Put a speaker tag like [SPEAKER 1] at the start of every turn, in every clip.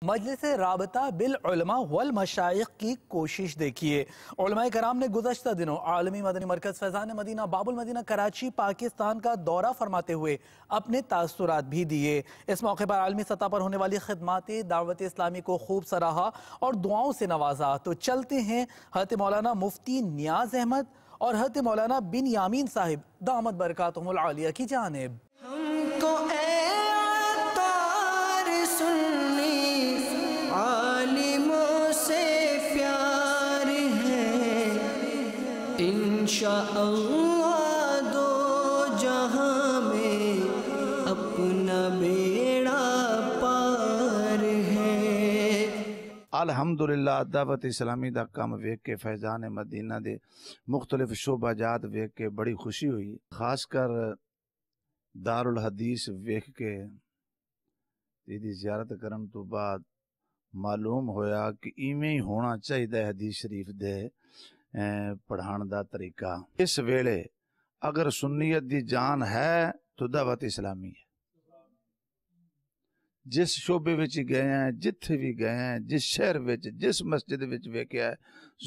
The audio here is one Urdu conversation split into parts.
[SPEAKER 1] مجلس رابطہ بالعلماء والمشائخ کی کوشش دیکھیے۔ علماء کرام نے گزشتہ دنوں عالمی مدنی مرکز فیضان مدینہ باب المدینہ کراچی پاکستان کا دورہ فرماتے ہوئے اپنے تاثرات بھی دیے۔ اس موقع پر عالمی سطح پر ہونے والی خدمات دعوت اسلامی کو خوب سراہا اور دعاؤں سے نوازا۔ تو چلتے ہیں حضرت مولانا مفتی نیاز احمد اور حضرت مولانا بن یامین صاحب دامت برکاتہم العالیہ کی جانب۔
[SPEAKER 2] عالموں سے پیار ہے انشاءاللہ دو جہاں میں اپنا بیڑا پار ہے۔
[SPEAKER 3] الحمدللہ دعوت اسلامی دا کام ویکھ کے فیضان مدینہ دے مختلف شعبہ جات ویکھ کے بڑی خوشی ہوئی، خاص کر دارالحدیث ویکھ کے دی زیارت کرن تو بعد معلوم ہویا کہ ایویں ہی ہونا چاہیے حدیث شریف دے پڑھان دا طریقہ۔ اس ویلے اگر سنیت دی جان ہے تو دعوت اسلامی ہے۔ جس شعبے وچ گئے ہیں، جتھے بھی گئے ہیں، جس شہر وچ، جس مسجد وچ ویکھیا ہے،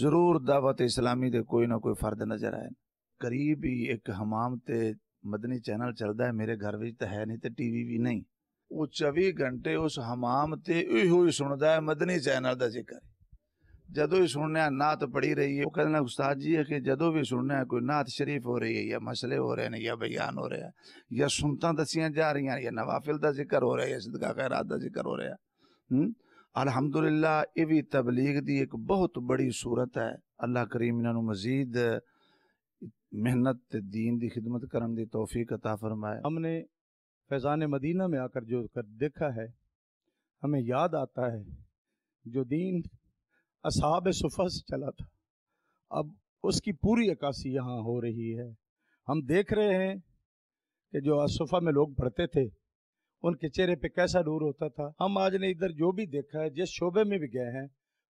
[SPEAKER 3] ضرور دعوت اسلامی دے کوئی نہ کوئی فرد نظر آئے۔ قریب ہی ایک حمام تے مدنی چینل چلدا ہے، میرے گھر وچ تے ہے نہیں تے ٹی وی بھی نہیں۔ وہ 24 گھنٹے اس حمام تے ہوئی سندا ہے مدنی چینل دا ذکر۔ جدو ہی سننے نعت پڑھی رہی ہے، وہ کہنا استاد جی ہے کہ جدو بھی سننے کوئی نعت شریف ہو رہی ہے یا مسئلے ہو رہے ہیں یا بیان ہو رہا ہے یا سنتاں دسیاں جا رہی ہیں یا نوافل دا ذکر ہو رہا ہے یا صدقہ خیرات دا ذکر ہو رہا ہے۔ الحمدللہ یہ بھی تبلیغ دی ایک بہت بڑی صورت ہے۔ اللہ کریم انہاں نوں مزید محنت دین دی خدمت کرن دی توفیق عطا فرمائے۔
[SPEAKER 4] ہم نے فیضان مدینہ میں آ کر جو دیکھا ہے، ہمیں یاد آتا ہے جو دین اصحاب صفہ سے چلا تھا، اب اس کی پوری عکاسی یہاں ہو رہی ہے۔ ہم دیکھ رہے ہیں کہ جو صفہ میں لوگ پڑھتے تھے ان کے چہرے پہ کیسا نور ہوتا تھا۔ ہم آج نے ادھر جو بھی دیکھا ہے، جس شعبے میں بھی گئے ہیں،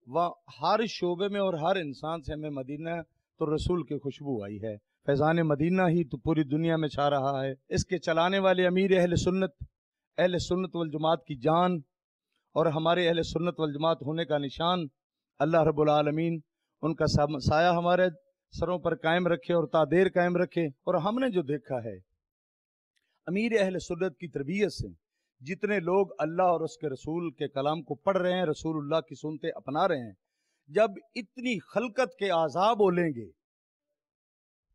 [SPEAKER 4] وہاں ہر شعبے میں اور ہر انسان سے ہمیں مدینہ تو رسول کی خوشبو آئی ہے۔ فیضان مدینہ ہی تو پوری دنیا میں چھا رہا ہے۔ اس کے چلانے والے امیر اہل سنت والجماعت کی جان اور ہمارے اہل سنت والجماعت ہونے کا نشان اللہ رب العالمین ان کا سایہ ہمارے سروں پر قائم رکھے اور تا دیر قائم رکھے۔ اور ہم نے جو دیکھا ہے امیر اہل سنت کی تربیت سے جتنے لوگ اللہ اور اس کے رسول کے کلام کو پڑھ رہے ہیں، رسول اللہ کی سنتے اپنا رہے ہیں، جب اتنی خلقت کے اعضاء بولیں گے،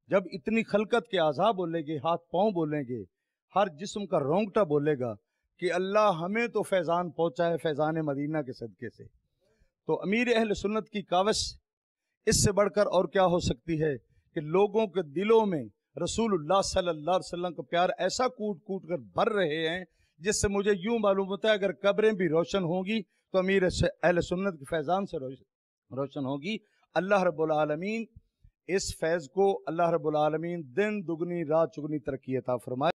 [SPEAKER 4] جب اتنی خلقت کے اعضاء بولیں گے، ہاتھ پاؤں بولیں گے، ہر جسم کا رونگٹا بولے گا کہ اللہ ہمیں تو فیضان پہنچا ہے فیضان مدینہ کے صدقے سے، تو امیر اہل سنت کی کاوش اس سے بڑھ کر اور کیا ہو سکتی ہے کہ لوگوں کے دلوں میں رسول اللہ صلی اللہ علیہ وسلم کا پیار ایسا کوٹ کوٹ کر بھر رہے ہیں جس سے مجھے یوں معلوم ہوتا ہے اگر قبریں بھی روشن ہوں گی تو امیر اہل سنت کے فیضان سے روشن ہوگی۔ اللہ رب العالمین اس فیض کو، اللہ رب العالمین دن دگنی رات چگنی ترقی عطا فرمائے۔